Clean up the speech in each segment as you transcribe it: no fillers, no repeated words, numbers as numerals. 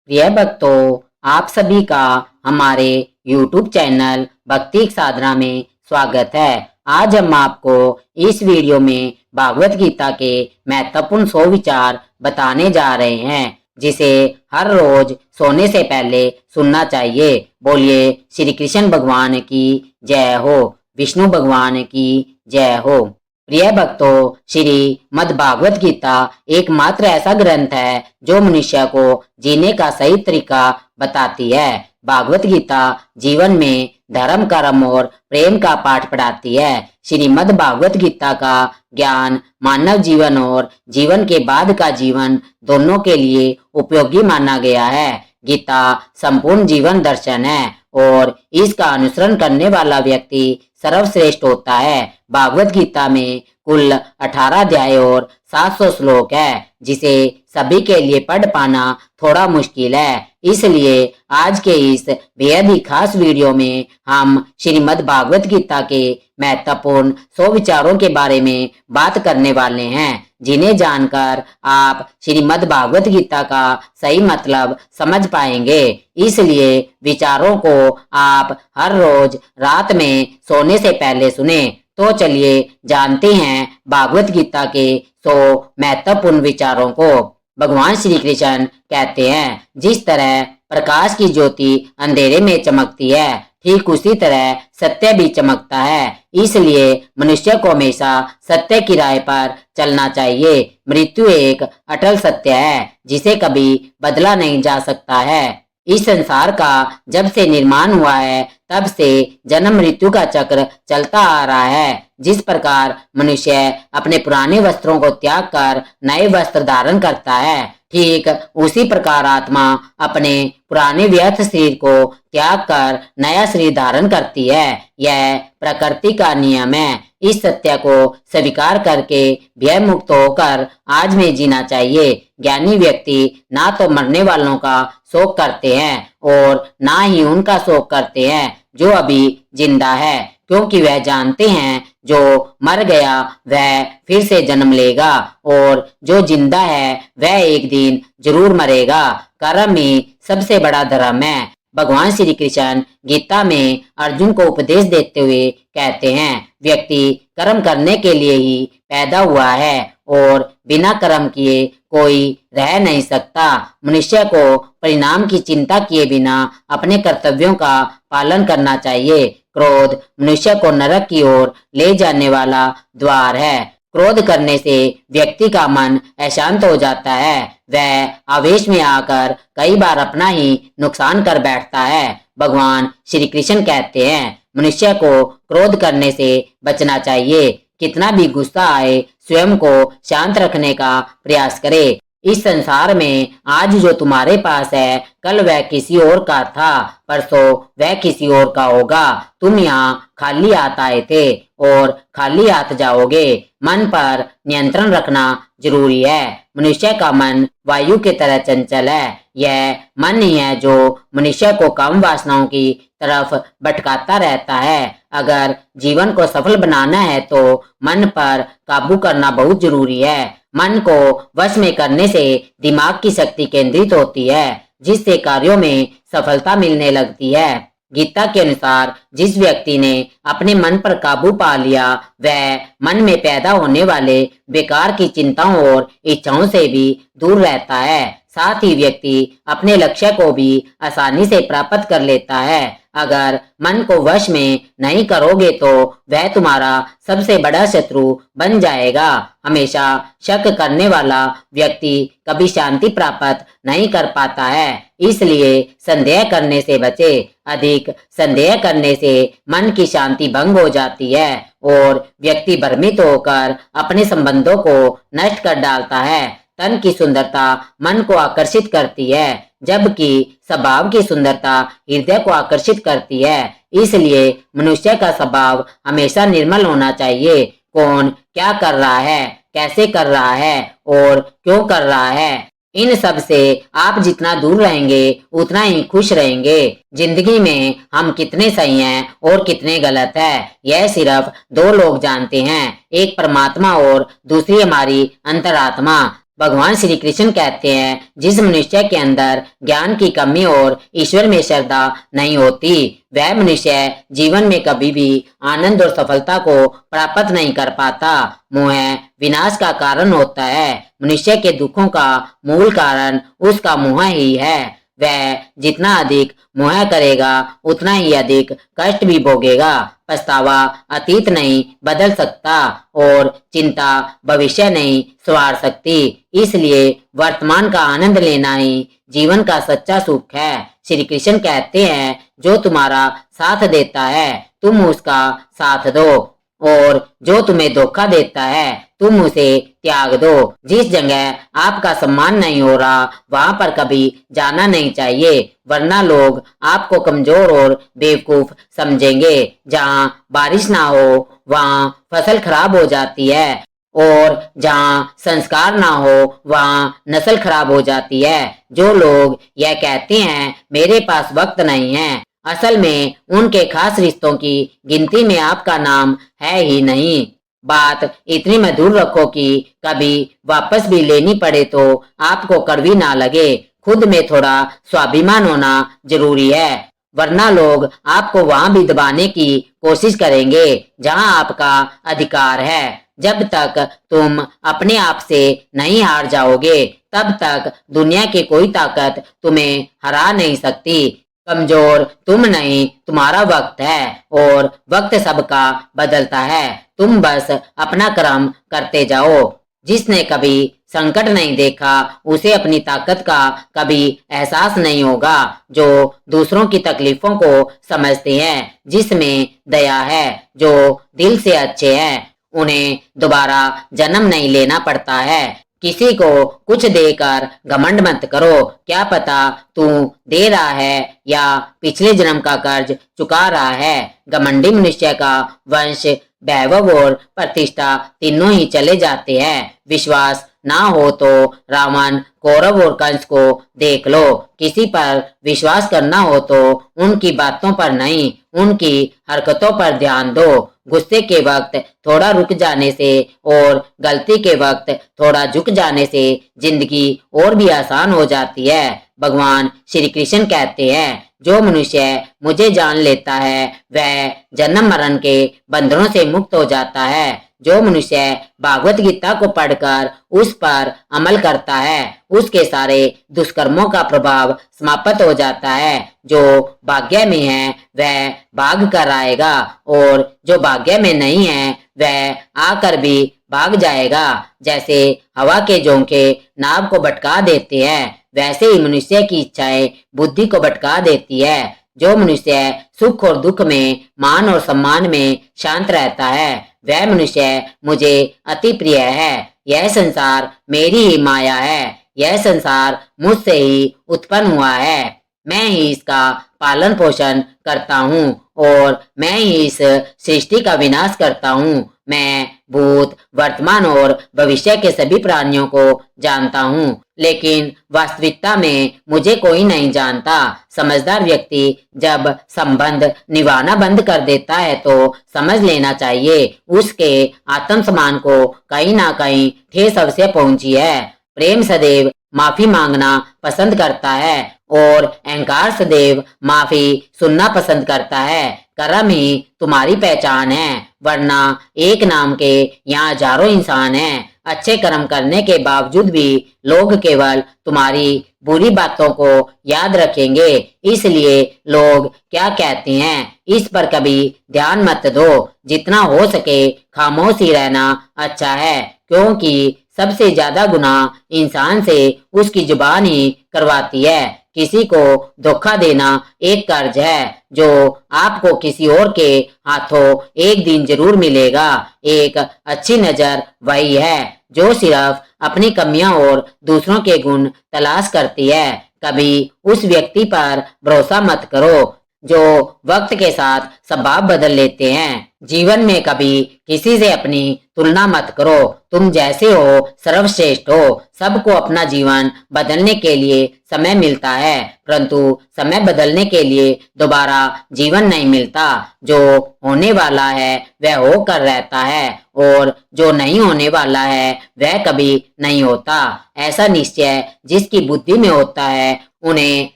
प्रिय भक्तों, आप सभी का हमारे YouTube चैनल भक्ति साधना में स्वागत है। आज हम आपको इस वीडियो में भागवत गीता के महत्वपूर्ण 100 विचार बताने जा रहे हैं, जिसे हर रोज सोने से पहले सुनना चाहिए। बोलिए श्री कृष्ण भगवान की जय हो, विष्णु भगवान की जय हो। प्रिय भक्तों, श्री मद् भागवत गीता एकमात्र ऐसा ग्रंथ है जो मनुष्य को जीने का सही तरीका बताती है। भागवत गीता जीवन में धर्म, कर्म और प्रेम का पाठ पढ़ाती है। श्रीमद् भागवत गीता का ज्ञान मानव जीवन और जीवन के बाद का जीवन दोनों के लिए उपयोगी माना गया है। गीता संपूर्ण जीवन दर्शन है और इसका अनुसरण करने वाला व्यक्ति सर्वश्रेष्ठ होता है। भागवत गीता में कुल 18 अध्याय और 700 श्लोक है, जिसे सभी के लिए पढ़ पाना थोड़ा मुश्किल है। इसलिए आज के इस बेहद ही खास वीडियो में हम श्रीमद् भागवत गीता के महत्वपूर्ण 100 विचारों के बारे में बात करने वाले हैं, जिन्हें जानकर आप श्रीमद् भागवत गीता का सही मतलब समझ पाएंगे। इसलिए विचारों को आप हर रोज रात में सोने से पहले सुने। तो चलिए जानते हैं भागवत गीता के 100 महत्वपूर्ण विचारों को। भगवान श्री कृष्ण कहते हैं, जिस तरह प्रकाश की ज्योति अंधेरे में चमकती है, ठीक उसी तरह सत्य भी चमकता है। इसलिए मनुष्य को हमेशा सत्य की राह पर चलना चाहिए। मृत्यु एक अटल सत्य है, जिसे कभी बदला नहीं जा सकता है। इस संसार का जब से निर्माण हुआ है, तब से जन्म मृत्यु का चक्र चलता आ रहा है। जिस प्रकार मनुष्य अपने पुराने वस्त्रों को त्याग कर नए वस्त्र धारण करता है, ठीक उसी प्रकार आत्मा अपने पुराने व्यर्थ शरीर को त्याग कर नया शरीर धारण करती है। यह प्रकृति का नियम है। इस सत्य को स्वीकार करके भय मुक्त होकर आज में जीना चाहिए। ज्ञानी व्यक्ति ना तो मरने वालों का शोक करते हैं और ना ही उनका शोक करते हैं जो अभी जिंदा है, क्योंकि वह जानते हैं जो मर गया वह फिर से जन्म लेगा और जो जिंदा है वह एक दिन जरूर मरेगा। कर्म ही सबसे बड़ा धर्म है। भगवान श्री कृष्ण गीता में अर्जुन को उपदेश देते हुए कहते हैं, व्यक्ति कर्म करने के लिए ही पैदा हुआ है और बिना कर्म किए कोई रह नहीं सकता। मनुष्य को परिणाम की चिंता किए बिना अपने कर्तव्यों का पालन करना चाहिए। क्रोध मनुष्य को नरक की ओर ले जाने वाला द्वार है। क्रोध करने से व्यक्ति का मन अशांत हो जाता है। वह आवेश में आकर कई बार अपना ही नुकसान कर बैठता है। भगवान श्री कृष्ण कहते हैं, मनुष्य को क्रोध करने से बचना चाहिए। कितना भी गुस्सा आए, स्वयं को शांत रखने का प्रयास करे। इस संसार में आज जो तुम्हारे पास है, कल वह किसी और का था, परसों वह किसी और का होगा। तुम यहाँ खाली हाथ आए थे और खाली हाथ जाओगे। मन पर नियंत्रण रखना जरूरी है। मनुष्य का मन वायु की तरह चंचल है। यह मन ही है जो मनुष्य को काम वासनाओं की तरफ भटकाता रहता है। अगर जीवन को सफल बनाना है तो मन पर काबू करना बहुत जरूरी है। मन को वश में करने से दिमाग की शक्ति केंद्रित होती है, जिससे कार्यों में सफलता मिलने लगती है। गीता के अनुसार जिस व्यक्ति ने अपने मन पर काबू पा लिया, वह मन में पैदा होने वाले बेकार की चिंताओं और इच्छाओं से भी दूर रहता है। साथ ही व्यक्ति अपने लक्ष्य को भी आसानी से प्राप्त कर लेता है। अगर मन को वश में नहीं करोगे तो वह तुम्हारा सबसे बड़ा शत्रु बन जाएगा। हमेशा शक करने वाला व्यक्ति कभी शांति प्राप्त नहीं कर पाता है। इसलिए संदेह करने से बचे। अधिक संदेह करने से मन की शांति भंग हो जाती है और व्यक्ति भ्रमित होकर अपने संबंधों को नष्ट कर डालता है। तन की सुंदरता मन को आकर्षित करती है, जबकि स्वभाव की सुंदरता हृदय को आकर्षित करती है। इसलिए मनुष्य का स्वभाव हमेशा निर्मल होना चाहिए। कौन क्या कर रहा है, कैसे कर रहा है और क्यों कर रहा है, इन सब से आप जितना दूर रहेंगे उतना ही खुश रहेंगे। जिंदगी में हम कितने सही हैं और कितने गलत है, यह सिर्फ दो लोग जानते हैं, एक परमात्मा और दूसरी हमारी अंतरात्मा। भगवान श्री कृष्ण कहते हैं, जिस मनुष्य के अंदर ज्ञान की कमी और ईश्वर में श्रद्धा नहीं होती, वह मनुष्य जीवन में कभी भी आनंद और सफलता को प्राप्त नहीं कर पाता। मोह विनाश का कारण होता है। मनुष्य के दुखों का मूल कारण उसका मोह ही है। वह जितना अधिक मोह करेगा उतना ही अधिक कष्ट भी भोगेगा। पछतावा अतीत नहीं बदल सकता और चिंता भविष्य नहीं संवार सकती। इसलिए वर्तमान का आनंद लेना ही जीवन का सच्चा सुख है। श्री कृष्ण कहते हैं, जो तुम्हारा साथ देता है तुम उसका साथ दो, और जो तुम्हें धोखा देता है तुम उसे त्याग दो। जिस जगह आपका सम्मान नहीं हो रहा वहां पर कभी जाना नहीं चाहिए, वरना लोग आपको कमजोर और बेवकूफ समझेंगे। जहां बारिश ना हो वहां फसल खराब हो जाती है, और जहां संस्कार ना हो वहां नस्ल खराब हो जाती है। जो लोग यह कहते हैं मेरे पास वक्त नहीं है, असल में उनके खास रिश्तों की गिनती में आपका नाम है ही नहीं। बात इतनी मधुर रखो कि कभी वापस भी लेनी पड़े तो आपको कड़वी ना लगे। खुद में थोड़ा स्वाभिमान होना जरूरी है, वरना लोग आपको वहां भी दबाने की कोशिश करेंगे जहां आपका अधिकार है। जब तक तुम अपने आप से नहीं हार जाओगे तब तक दुनिया की कोई ताकत तुम्हें हरा नहीं सकती। कमजोर तुम नहीं, तुम्हारा वक्त है, और वक्त सबका बदलता है। तुम बस अपना कर्म करते जाओ। जिसने कभी संकट नहीं देखा उसे अपनी ताकत का कभी एहसास नहीं होगा। जो दूसरों की तकलीफों को समझते हैं, जिसमें दया है, जो दिल से अच्छे हैं, उन्हें दोबारा जन्म नहीं लेना पड़ता है। किसी को कुछ देकर घमंड मत करो। क्या पता तू दे रहा है या पिछले जन्म का कर्ज चुका रहा है। घमंडी मनुष्य का वंश, वैभव और प्रतिष्ठा तीनों ही चले जाते हैं। विश्वास ना हो तो रावण, कौरव और कंस को देख लो। किसी पर विश्वास करना हो तो उनकी बातों पर नहीं, उनकी हरकतों पर ध्यान दो। गुस्से के वक्त थोड़ा रुक जाने से और गलती के वक्त थोड़ा झुक जाने से जिंदगी और भी आसान हो जाती है। भगवान श्री कृष्ण कहते हैं, जो मनुष्य मुझे जान लेता है वह जन्म मरण के बंधनों से मुक्त हो जाता है। जो मनुष्य भागवत गीता को पढ़कर उस पर अमल करता है उसके सारे दुष्कर्मों का प्रभाव समाप्त हो जाता है। जो भाग्य में है वह भाग कर आएगा, और जो भाग्य में नहीं है वह आकर भी भाग जाएगा। जैसे हवा के झोंके नाव को भटका देते हैं, वैसे ही मनुष्य की इच्छाएं बुद्धि को भटका देती है। जो मनुष्य सुख और दुख में, मान और सम्मान में शांत रहता है वह मनुष्य मुझे अति प्रिय है। यह संसार मेरी ही माया है, यह संसार मुझसे ही उत्पन्न हुआ है। मैं ही इसका पालन पोषण करता हूँ और मैं ही इस सृष्टि का विनाश करता हूँ। मैं भूत, वर्तमान और भविष्य के सभी प्राणियों को जानता हूँ, लेकिन वास्तविकता में मुझे कोई नहीं जानता। समझदार व्यक्ति जब संबंध निभाना बंद कर देता है तो समझ लेना चाहिए उसके आत्मसम्मान को कहीं ना कहीं ठेस अवश्य पहुंची है। प्रेम सदैव माफी मांगना पसंद करता है और अहंकार सदैव माफी सुनना पसंद करता है। कर्म ही तुम्हारी पहचान है, वरना एक नाम के यहाँ हजारों इंसान हैं। अच्छे कर्म करने के बावजूद भी लोग केवल तुम्हारी बुरी बातों को याद रखेंगे, इसलिए लोग क्या कहते हैं इस पर कभी ध्यान मत दो। जितना हो सके खामोश ही रहना अच्छा है, क्योंकि सबसे ज्यादा गुनाह इंसान से उसकी जुबान ही करवाती है। किसी को धोखा देना एक कर्ज है जो आपको किसी और के हाथों एक दिन जरूर मिलेगा। एक अच्छी नजर वही है जो सिर्फ अपनी कमियां और दूसरों के गुण तलाश करती है। कभी उस व्यक्ति पर भरोसा मत करो जो वक्त के साथ स्वभाव बदल लेते हैं। जीवन में कभी किसी से अपनी तुलना मत करो। तुम जैसे हो सर्वश्रेष्ठ हो। सबको अपना जीवन बदलने के लिए समय मिलता है, परंतु समय बदलने के लिए दोबारा जीवन नहीं मिलता। जो होने वाला है वह होकर रहता है और जो नहीं होने वाला है वह कभी नहीं होता। ऐसा निश्चय जिसकी बुद्धि में होता है उन्हें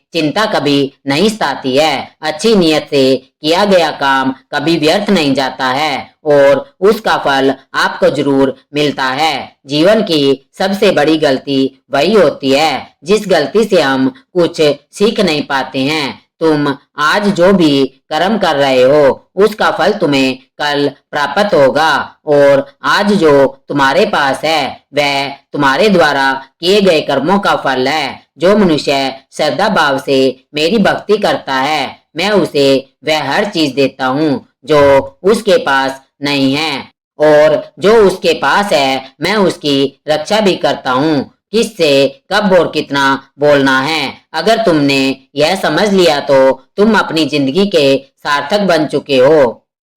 चिंता कभी नहीं सताती है। अच्छी नियत से किया गया काम कभी व्यर्थ नहीं जाता है और उसका फल आपको जरूर मिलता है। जीवन की सबसे बड़ी गलती वही होती है जिस गलती से हम कुछ सीख नहीं पाते हैं। तुम आज जो भी कर्म कर रहे हो उसका फल तुम्हें कल प्राप्त होगा और आज जो तुम्हारे पास है वह तुम्हारे द्वारा किए गए कर्मों का फल है। जो मनुष्य श्रद्धा भाव से मेरी भक्ति करता है मैं उसे वह हर चीज देता हूँ जो उसके पास नहीं है, और जो उसके पास है मैं उसकी रक्षा भी करता हूँ। किससे कब और कितना बोलना है, अगर तुमने यह समझ लिया तो तुम अपनी जिंदगी के सार्थक बन चुके हो।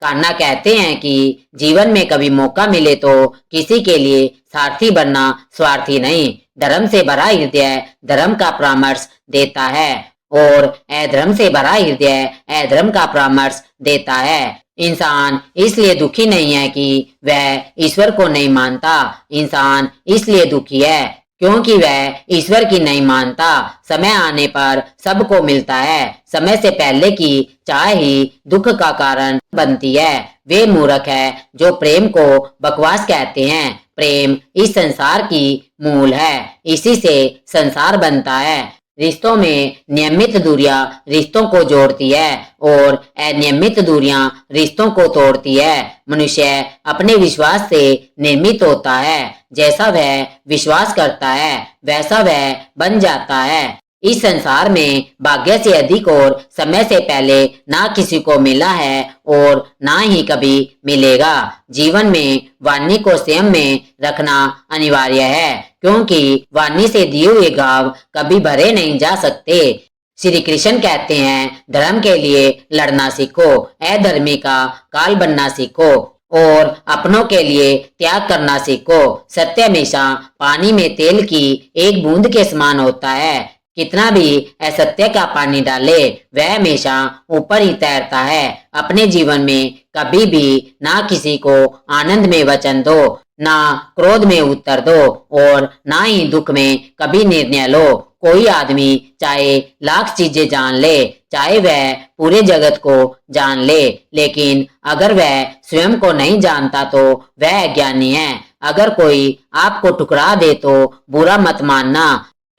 कान्हा कहते हैं कि जीवन में कभी मौका मिले तो किसी के लिए सारथी बनना स्वार्थी नहीं। धर्म से भरा हृदय धर्म का परामर्श देता है और अधर्म से भरा हृदय अधर्म का परामर्श देता है। इंसान इसलिए दुखी नहीं है कि वह ईश्वर को नहीं मानता। इंसान इसलिए दुखी है क्योंकि वह ईश्वर की नहीं मानता। समय आने पर सबको मिलता है। समय से पहले की चाह ही दुख का कारण बनती है। वे मूर्ख है जो प्रेम को बकवास कहते हैं। प्रेम इस संसार की मूल है, इसी से संसार बनता है। रिश्तों में नियमित दूरियां रिश्तों को जोड़ती है और अनियमित दूरियां रिश्तों को तोड़ती है। मनुष्य अपने विश्वास से निर्मित होता है। जैसा वह विश्वास करता है वैसा वह बन जाता है। इस संसार में भाग्य से अधिक और समय से पहले ना किसी को मिला है और ना ही कभी मिलेगा। जीवन में वाणी को संयम में रखना अनिवार्य है क्योंकि वाणी से दिए हुए घाव कभी भरे नहीं जा सकते। श्री कृष्ण कहते हैं धर्म के लिए लड़ना सीखो, अधर्मी का काल बनना सीखो और अपनों के लिए त्याग करना सीखो। सत्य हमेशा पानी में तेल की एक बूंद के समान होता है। कितना भी असत्य का पानी डाले वह हमेशा ऊपर ही तैरता है। अपने जीवन में कभी भी ना किसी को आनंद में वचन दो, ना क्रोध में उत्तर दो और ना ही दुख में कभी निर्णय लो। कोई आदमी चाहे लाख चीजें जान ले, चाहे वह पूरे जगत को जान ले, लेकिन अगर वह स्वयं को नहीं जानता तो वह अज्ञानी है। अगर कोई आपको ठुकरा दे तो बुरा मत मानना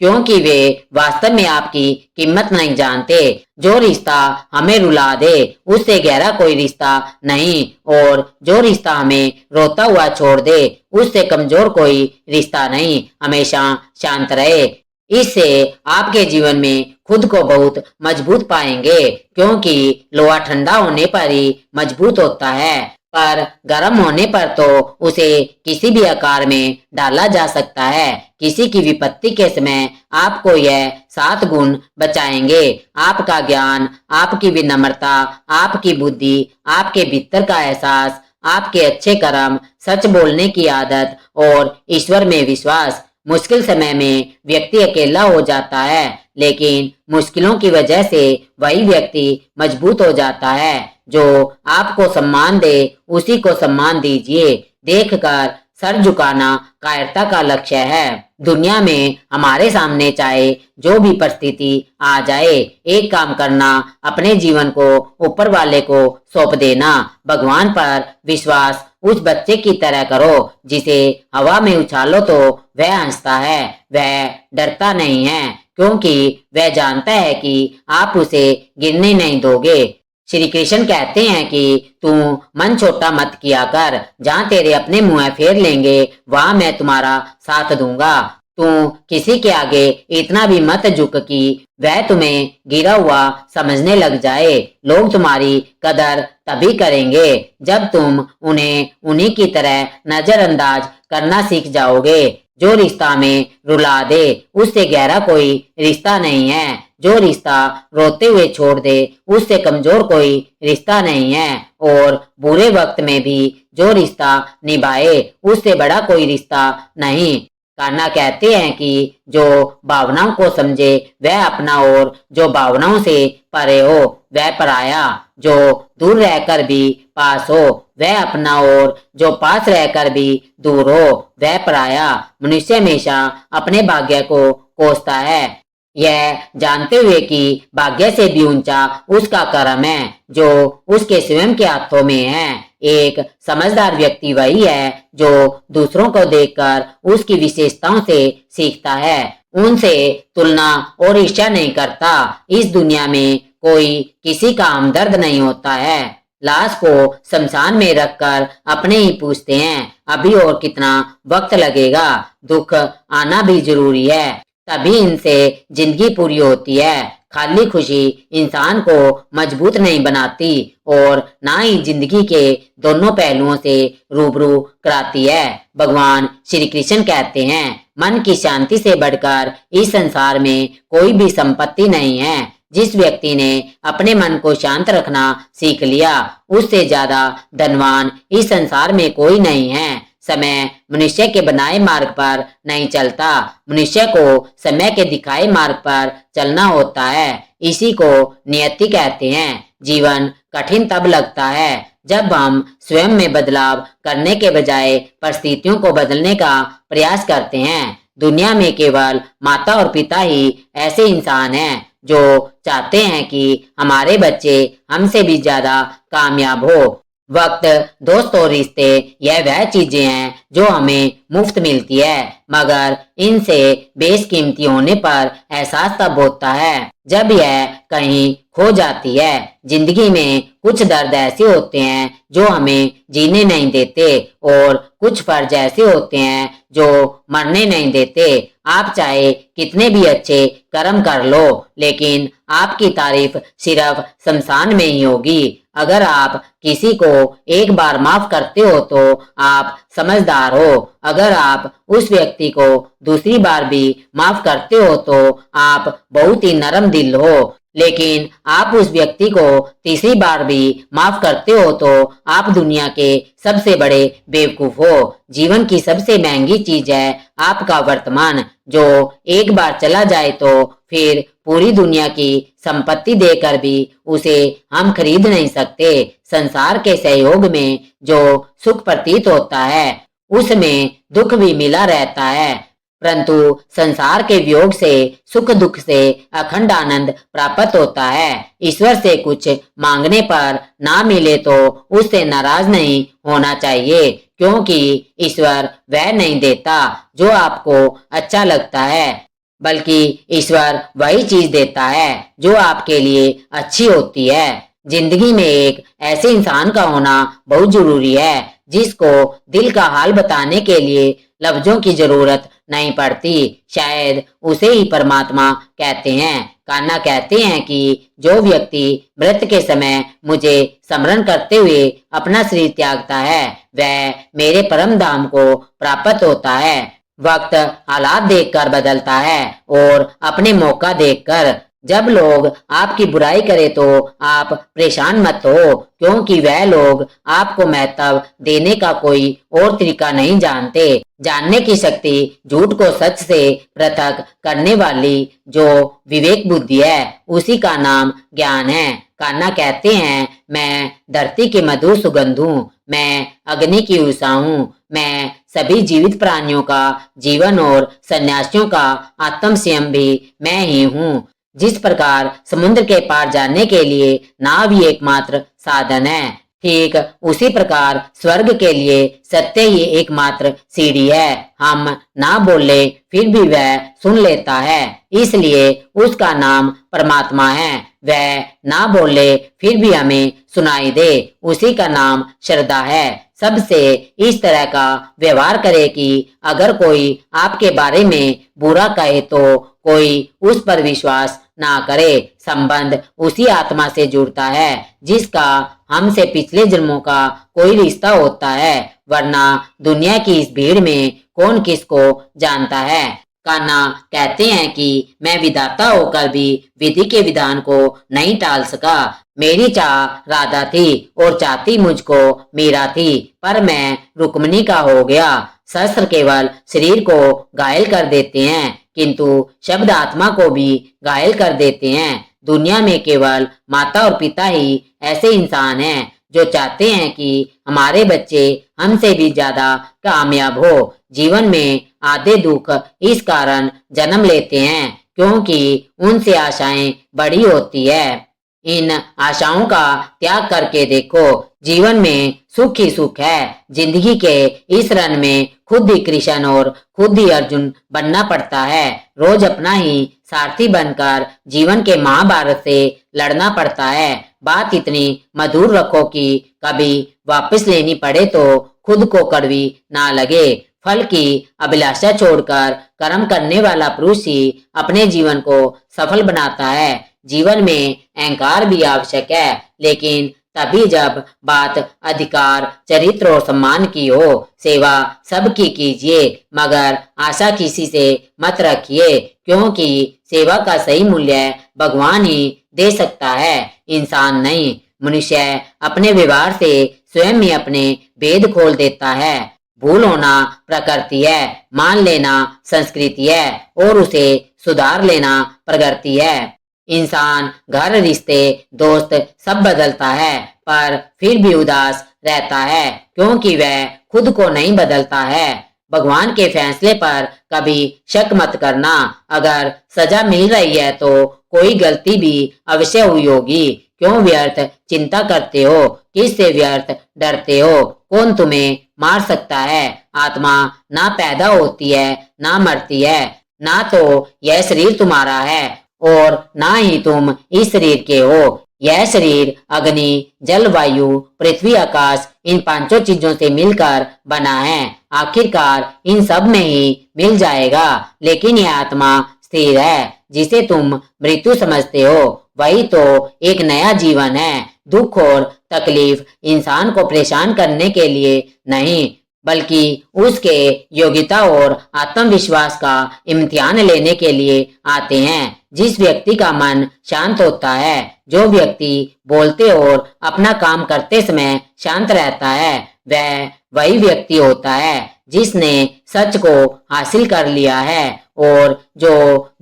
क्योंकि वे वास्तव में आपकी कीमत नहीं जानते। जो रिश्ता हमें रुला दे उससे गहरा कोई रिश्ता नहीं और जो रिश्ता हमें रोता हुआ छोड़ दे उससे कमजोर कोई रिश्ता नहीं। हमेशा शांत रहे, इससे आपके जीवन में खुद को बहुत मजबूत पाएंगे क्योंकि लोहा ठंडा होने पर ही मजबूत होता है, पर गर्म होने पर तो उसे किसी भी आकार में डाला जा सकता है। किसी की विपत्ति के समय आपको यह 7 गुण बचाएंगे: आपका ज्ञान, आपकी विनम्रता, आपकी बुद्धि, आपके भीतर का एहसास, आपके अच्छे कर्म, सच बोलने की आदत और ईश्वर में विश्वास। मुश्किल समय में व्यक्ति अकेला हो जाता है, लेकिन मुश्किलों की वजह से वही व्यक्ति मजबूत हो जाता है। जो आपको सम्मान दे उसी को सम्मान दीजिए। देखकर सर झुकाना कायरता का लक्ष्य है। दुनिया में हमारे सामने चाहे जो भी परिस्थिति आ जाए, एक काम करना, अपने जीवन को ऊपर वाले को सौंप देना। भगवान पर विश्वास उस बच्चे की तरह करो जिसे हवा में उछालो तो वह हंसता है, वह डरता नहीं है क्योंकि वह जानता है कि आप उसे गिरने नहीं दोगे। श्री कृष्ण कहते हैं कि तू मन छोटा मत किया कर, जहाँ तेरे अपने मुंह फेर लेंगे वहां मैं तुम्हारा साथ दूंगा। तू किसी के आगे इतना भी मत झुक कि वह तुम्हें गिरा हुआ समझने लग जाए। लोग तुम्हारी कदर तभी करेंगे जब तुम उन्हें उन्हीं की तरह नजरअंदाज करना सीख जाओगे। जो रिश्ता में रुला दे उससे गहरा कोई रिश्ता नहीं है। जो रिश्ता रोते हुए छोड़ दे उससे कमजोर कोई रिश्ता नहीं है, और बुरे वक्त में भी जो रिश्ता निभाए उससे बड़ा कोई रिश्ता नहीं। कान्हा कहते हैं कि जो भावनाओं को समझे वह अपना, और जो भावनाओं से परे हो वह पराया। जो दूर रहकर भी पास हो वह अपना, और जो पास रहकर भी दूर हो वह पराया। मनुष्य हमेशा अपने भाग्य को कोसता है, यह जानते हुए कि भाग्य से भी ऊंचा उसका कर्म है जो उसके स्वयं के हाथों में है। एक समझदार व्यक्ति वही है जो दूसरों को देखकर उसकी विशेषताओं से सीखता है, उनसे तुलना और ईर्ष्या नहीं करता। इस दुनिया में कोई किसी का हमदर्द नहीं होता है। लाश को शमशान में रखकर अपने ही पूछते हैं अभी और कितना वक्त लगेगा। दुख आना भी जरूरी है, तभी इनसे जिंदगी पूरी होती है। खाली खुशी इंसान को मजबूत नहीं बनाती और ना ही जिंदगी के दोनों पहलुओं से रूबरू कराती है। भगवान श्री कृष्ण कहते हैं, मन की शांति से बढ़कर इस संसार में कोई भी संपत्ति नहीं है। जिस व्यक्ति ने अपने मन को शांत रखना सीख लिया उससे ज्यादा धनवान इस संसार में कोई नहीं है। समय मनुष्य के बनाए मार्ग पर नहीं चलता, मनुष्य को समय के दिखाए मार्ग पर चलना होता है। इसी को नियति कहते हैं। जीवन कठिन तब लगता है जब हम स्वयं में बदलाव करने के बजाय परिस्थितियों को बदलने का प्रयास करते हैं। दुनिया में केवल माता और पिता ही ऐसे इंसान हैं जो चाहते हैं कि हमारे बच्चे हमसे भी ज्यादा कामयाब हो। वक्त, दोस्त और रिश्ते यह वह चीजें हैं जो हमें मुफ्त मिलती है, मगर इनसे बेशकीमती होने पर एहसास तब होता है जब यह कहीं खो जाती है। जिंदगी में कुछ दर्द ऐसे होते हैं जो हमें जीने नहीं देते, और कुछ फर्ज ऐसे होते हैं जो मरने नहीं देते। आप चाहे कितने भी अच्छे कर्म कर लो, लेकिन आपकी तारीफ सिर्फ शमशान में ही होगी। अगर आप किसी को एक बार माफ करते हो तो आप समझदार हो। अगर आप उस व्यक्ति को दूसरी बार भी माफ करते हो तो आप बहुत ही नरम दिल हो। लेकिन आप उस व्यक्ति को तीसरी बार भी माफ करते हो तो आप दुनिया के सबसे बड़े बेवकूफ हो। जीवन की सबसे महंगी चीज है आपका वर्तमान, जो एक बार चला जाए तो फिर पूरी दुनिया की संपत्ति देकर भी उसे हम खरीद नहीं सकते। संसार के सहयोग में जो सुख प्रतीत होता है उसमें दुख भी मिला रहता है, परंतु संसार के वियोग से, सुख दुख से अखंड आनंद प्राप्त होता है। ईश्वर से कुछ मांगने पर ना मिले तो उससे नाराज नहीं होना चाहिए, क्योंकि ईश्वर वह नहीं देता जो आपको अच्छा लगता है, बल्कि ईश्वर वही चीज देता है जो आपके लिए अच्छी होती है। जिंदगी में एक ऐसे इंसान का होना बहुत जरूरी है जिसको दिल का हाल बताने के लिए लफ्जों की जरूरत नहीं पड़ती। शायद उसे ही परमात्मा कहते हैं। कान्हा कहते हैं कि जो व्यक्ति मृत के समय मुझे स्मरण करते हुए अपना शरीर त्यागता है वह मेरे परम धाम को प्राप्त होता है। वक्त हालात देखकर बदलता है और अपने मौका देखकर। जब लोग आपकी बुराई करें तो आप परेशान मत हो, क्योंकि वह लोग आपको महत्व देने का कोई और तरीका नहीं जानते। जानने की शक्ति झूठ को सच से पृथक करने वाली जो विवेक बुद्धि है उसी का नाम ज्ञान है। कान्हा कहते हैं, मैं धरती की मधुर सुगंध हूँ, मैं अग्नि की उषा हूँ, मैं सभी जीवित प्राणियों का जीवन और सन्यासियों का आत्म स्वयं भी मैं ही हूँ। जिस प्रकार समुद्र के पार जाने के लिए नाव ही एकमात्र साधन है, ठीक उसी प्रकार स्वर्ग के लिए सत्य ही एकमात्र सीढ़ी है। हम ना बोले फिर भी वह सुन लेता है, इसलिए उसका नाम परमात्मा है। वह ना बोले फिर भी हमें सुनाई दे, उसी का नाम श्रद्धा है। सबसे इस तरह का व्यवहार करे कि अगर कोई आपके बारे में बुरा कहे तो कोई उस पर विश्वास ना करे। संबंध उसी आत्मा से जुड़ता है जिसका हमसे पिछले जन्मों का कोई रिश्ता होता है, वरना दुनिया की इस भीड़ में कौन किसको जानता है। कान्हा कहते हैं कि मैं विधाता होकर भी विधि के विधान को नहीं टाल सका। मेरी चाह राधा थी और चाहती मुझको मीरा थी, पर मैं रुक्मिणी का हो गया। शस्त्र केवल शरीर को घायल कर देते हैं, किंतु शब्द आत्मा को भी घायल कर देते हैं। दुनिया में केवल माता और पिता ही ऐसे इंसान हैं जो चाहते हैं कि हमारे बच्चे हमसे भी ज्यादा कामयाब हो। जीवन में आधे दुख इस कारण जन्म लेते हैं क्योंकि उनसे आशाएं बड़ी होती है। इन आशाओं का त्याग करके देखो, जीवन में सुख ही सुख है। जिंदगी के इस रन में खुद ही कृष्ण और खुद ही अर्जुन बनना पड़ता है। रोज अपना ही सारथी बनकर जीवन के महाभारत से लड़ना पड़ता है। बात इतनी मधुर रखो कि कभी वापस लेनी पड़े तो खुद को कड़वी ना लगे। फल की अभिलाषा छोड़कर कर्म करने वाला पुरुष ही अपने जीवन को सफल बनाता है। जीवन में अहंकार भी आवश्यक है, लेकिन तभी जब बात अधिकार, चरित्र और सम्मान की हो। सेवा सबकी कीजिए, मगर आशा किसी से मत रखिए, क्योंकि सेवा का सही मूल्य भगवान ही दे सकता है, इंसान नहीं। मनुष्य अपने व्यवहार से स्वयं ही अपने भेद खोल देता है। भूल होना प्रकृति है, मान लेना संस्कृति है और उसे सुधार लेना प्रगति है। इंसान घर, रिश्ते, दोस्त सब बदलता है, पर फिर भी उदास रहता है क्योंकि वह खुद को नहीं बदलता है। भगवान के फैसले पर कभी शक मत करना। अगर सजा मिल रही है तो कोई गलती भी अवश्य हुई होगी। क्यों व्यर्थ चिंता करते हो? किससे व्यर्थ डरते हो? कौन तुम्हें मार सकता है? आत्मा ना पैदा होती है ना मरती है, ना तो यह शरीर तुम्हारा है और ना ही तुम इस शरीर के हो। यह शरीर अग्नि, जल, वायु, पृथ्वी, आकाश इन पांचों चीजों से मिलकर बना है। आखिरकार इन सब में ही मिल जाएगा, लेकिन यह आत्मा स्थिर है जिसे तुम मृत्यु समझते हो। वही तो एक नया जीवन है। दुख और तकलीफ इंसान को परेशान करने के लिए नहीं, बल्कि उसके योग्यता और आत्मविश्वास का इम्तिहान लेने के लिए आते हैं। जिस व्यक्ति का मन शांत होता है, जो व्यक्ति बोलते और अपना काम करते समय शांत रहता है, वह वही व्यक्ति होता है जिसने सच को हासिल कर लिया है और जो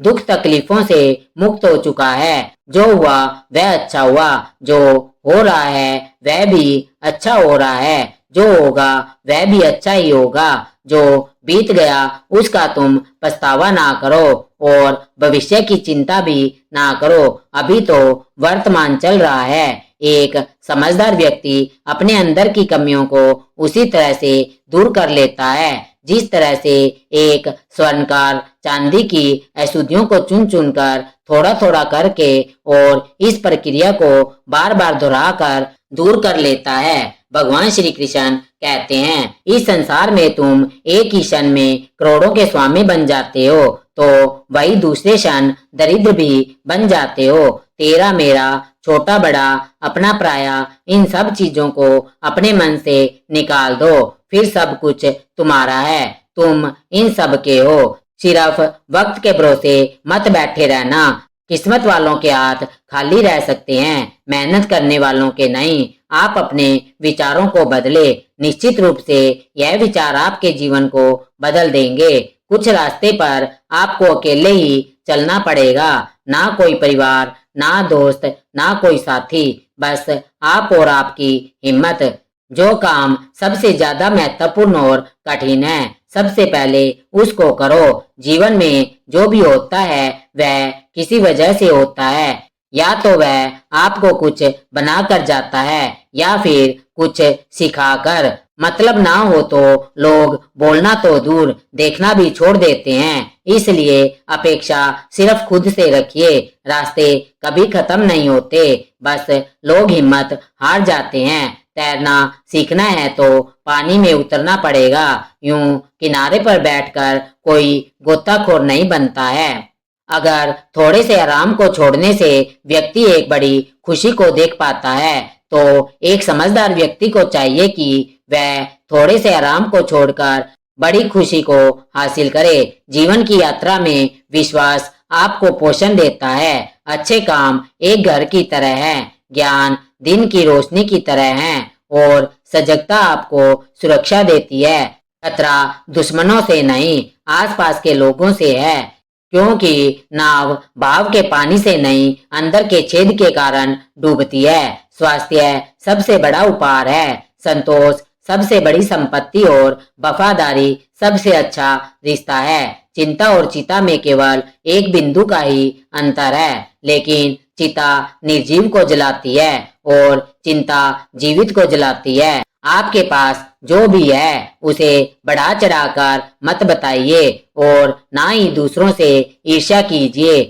दुख तकलीफों से मुक्त हो चुका है। जो हुआ वह अच्छा हुआ, जो हो रहा है वह भी अच्छा हो रहा है, जो होगा वह भी अच्छा ही होगा। जो बीत गया उसका तुम पछतावा ना करो और भविष्य की चिंता भी ना करो। अभी तो वर्तमान चल रहा है। एक समझदार व्यक्ति अपने अंदर की कमियों को उसी तरह से दूर कर लेता है जिस तरह से एक स्वर्णकार चांदी की अशुद्धियों को चुन चुन कर थोड़ा थोड़ा करके और इस प्रक्रिया को बार बार दोहराकर दूर कर लेता है। भगवान श्री कृष्ण कहते हैं, इस संसार में तुम एक ही क्षण में करोड़ों के स्वामी बन जाते हो, तो वही दूसरे क्षण दरिद्र भी बन जाते हो। तेरा मेरा, छोटा बड़ा, अपना पराया, इन सब चीजों को अपने मन से निकाल दो, फिर सब कुछ तुम्हारा है। तुम इन सब के हो। सिर्फ वक्त के भरोसे मत बैठे रहना। किस्मत वालों के हाथ खाली रह सकते हैं, मेहनत करने वालों के नहीं। आप अपने विचारों को बदले, निश्चित रूप से यह विचार आपके जीवन को बदल देंगे। कुछ रास्ते पर आपको अकेले ही चलना पड़ेगा, ना कोई परिवार, ना दोस्त, ना कोई साथी, बस आप और आपकी हिम्मत। जो काम सबसे ज्यादा महत्वपूर्ण और कठिन है, सबसे पहले उसको करो। जीवन में जो भी होता है वह किसी वजह से होता है। या तो वह आपको कुछ बनाकर जाता है या फिर कुछ सिखाकर। मतलब ना हो तो लोग बोलना तो दूर, देखना भी छोड़ देते हैं। इसलिए अपेक्षा सिर्फ खुद से रखिए। रास्ते कभी खत्म नहीं होते, बस लोग हिम्मत हार जाते हैं। तैरना सीखना है तो पानी में उतरना पड़ेगा। यूं किनारे पर बैठकर कोई गोताखोर नहीं बनता है। अगर थोड़े से आराम को छोड़ने से व्यक्ति एक बड़ी खुशी को देख पाता है, तो एक समझदार व्यक्ति को चाहिए कि वह थोड़े से आराम को छोड़कर बड़ी खुशी को हासिल करें। जीवन की यात्रा में विश्वास आपको पोषण देता है। अच्छे काम एक घर की तरह है, ज्ञान दिन की रोशनी की तरह है और सजगता आपको सुरक्षा देती है। खतरा दुश्मनों से नहीं, आसपास के लोगों से है, क्योंकि नाव भाव के पानी से नहीं, अंदर के छेद के कारण डूबती है। स्वास्थ्य सबसे बड़ा उपहार है, संतोष सबसे बड़ी संपत्ति और वफादारी सबसे अच्छा रिश्ता है। चिंता और चिता में केवल एक बिंदु का ही अंतर है, लेकिन चिता निर्जीव को जलाती है और चिंता जीवित को जलाती है। आपके पास जो भी है उसे बढ़ा चढ़ाकर मत बताइए और ना ही दूसरों से ईर्ष्या कीजिए।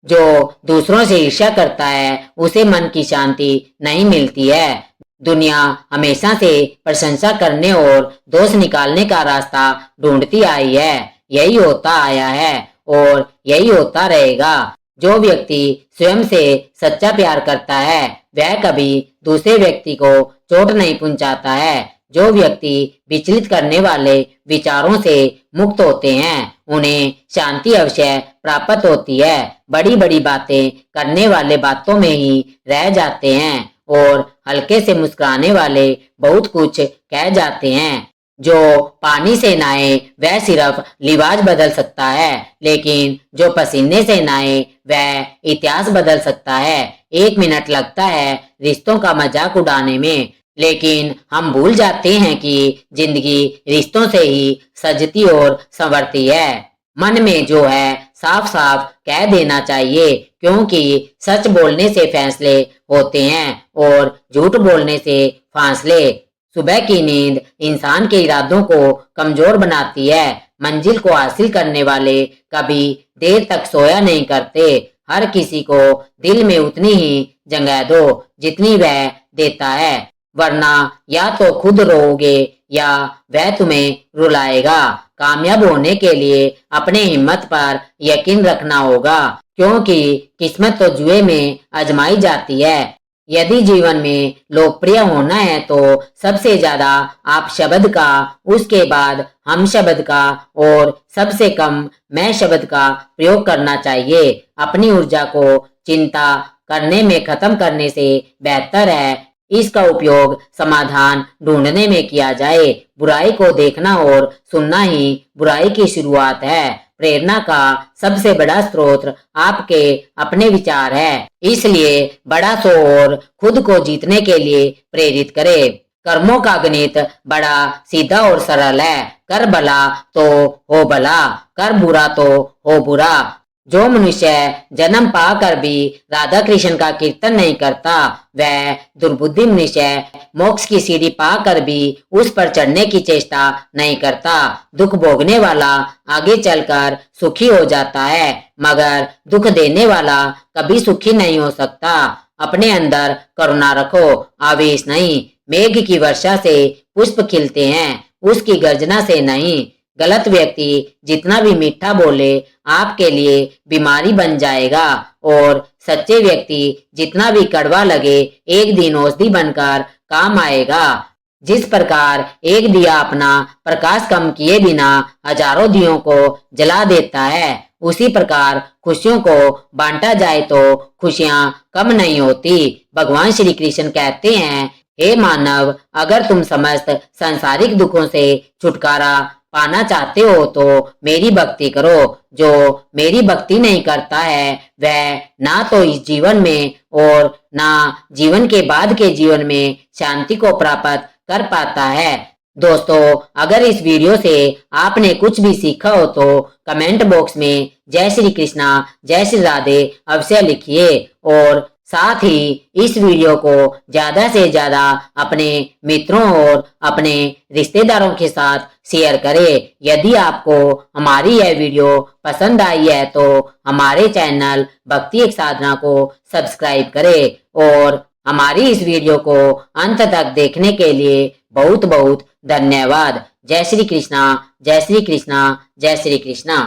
जो दूसरों से ईर्ष्या करता है उसे मन की शांति नहीं मिलती है। दुनिया हमेशा से प्रशंसा करने और दोष निकालने का रास्ता ढूंढती आई है। यही होता आया है और यही होता रहेगा। जो व्यक्ति स्वयं से सच्चा प्यार करता है वह कभी दूसरे व्यक्ति को चोट नहीं पहुंचाता है। जो व्यक्ति विचलित करने वाले विचारों से मुक्त होते हैं उन्हें शांति अवश्य प्राप्त होती है। बड़ी बड़ी बातें करने वाले बातों में ही रह जाते हैं और हल्के से मुस्कुराने वाले बहुत कुछ कह जाते हैं। जो पानी से नहाए वह सिर्फ लिबास बदल सकता है, लेकिन जो पसीने से नहाए वह इतिहास बदल सकता है। 1 मिनट लगता है रिश्तों का मजाक उड़ाने में, लेकिन हम भूल जाते हैं कि जिंदगी रिश्तों से ही सजती और संवरती है। मन में जो है साफ साफ कह देना चाहिए, क्योंकि सच बोलने से फैसले होते हैं और झूठ बोलने से फासले। सुबह की नींद इंसान के इरादों को कमजोर बनाती है। मंजिल को हासिल करने वाले कभी देर तक सोया नहीं करते। हर किसी को दिल में उतनी ही जगह दो जितनी वह देता है, वरना या तो खुद रोओगे या वह तुम्हें रुलाएगा। कामयाब होने के लिए अपने हिम्मत पर यकीन रखना होगा, क्योंकि किस्मत तो जुए में आजमाई जाती है। यदि जीवन में लोकप्रिय होना है तो सबसे ज्यादा आप शब्द का, उसके बाद हम शब्द का और सबसे कम मैं शब्द का प्रयोग करना चाहिए। अपनी ऊर्जा को चिंता करने में खत्म करने से बेहतर है इसका उपयोग समाधान ढूंढने में किया जाए। बुराई को देखना और सुनना ही बुराई की शुरुआत है। प्रेरणा का सबसे बड़ा स्रोत आपके अपने विचार है, इसलिए बड़ा सो और खुद को जीतने के लिए प्रेरित करें। कर्मों का गणित बड़ा सीधा और सरल है। कर भला तो हो भला, कर बुरा तो हो बुरा। जो मनुष्य जन्म पाकर भी राधा कृष्ण का कीर्तन नहीं करता वह दुर्बुद्धि मनुष्य मोक्ष की सीढ़ी पाकर भी उस पर चढ़ने की चेष्टा नहीं करता। दुख भोगने वाला आगे चलकर सुखी हो जाता है, मगर दुख देने वाला कभी सुखी नहीं हो सकता। अपने अंदर करुणा रखो, आवेश नहीं। मेघ की वर्षा से पुष्प खिलते हैं, उसकी गर्जना से नहीं। गलत व्यक्ति जितना भी मीठा बोले आपके लिए बीमारी बन जाएगा और सच्चे व्यक्ति जितना भी कड़वा लगे एक दिन औषधि बनकर काम आएगा। जिस प्रकार एक दिया अपना प्रकाश कम किए बिना हजारों दियों को जला देता है, उसी प्रकार खुशियों को बांटा जाए तो खुशियां कम नहीं होती। भगवान श्री कृष्ण कहते हैं, हे मानव, अगर तुम समस्त सांसारिक दुखों से छुटकारा पाना चाहते हो तो मेरी भक्ति करो। जो मेरी भक्ति नहीं करता है वह ना तो इस जीवन में और ना जीवन के बाद के जीवन में शांति को प्राप्त कर पाता है। दोस्तों, अगर इस वीडियो से आपने कुछ भी सीखा हो तो कमेंट बॉक्स में जय श्री कृष्णा, जय श्री राधे अवश्य लिखिए और साथ ही इस वीडियो को ज्यादा से ज्यादा अपने मित्रों और अपने रिश्तेदारों के साथ शेयर करें। यदि आपको हमारी यह वीडियो पसंद आई है तो हमारे चैनल भक्ति एक साधना को सब्सक्राइब करें और हमारी इस वीडियो को अंत तक देखने के लिए बहुत बहुत धन्यवाद। जय श्री कृष्णा, जय श्री कृष्णा, जय श्री कृष्णा।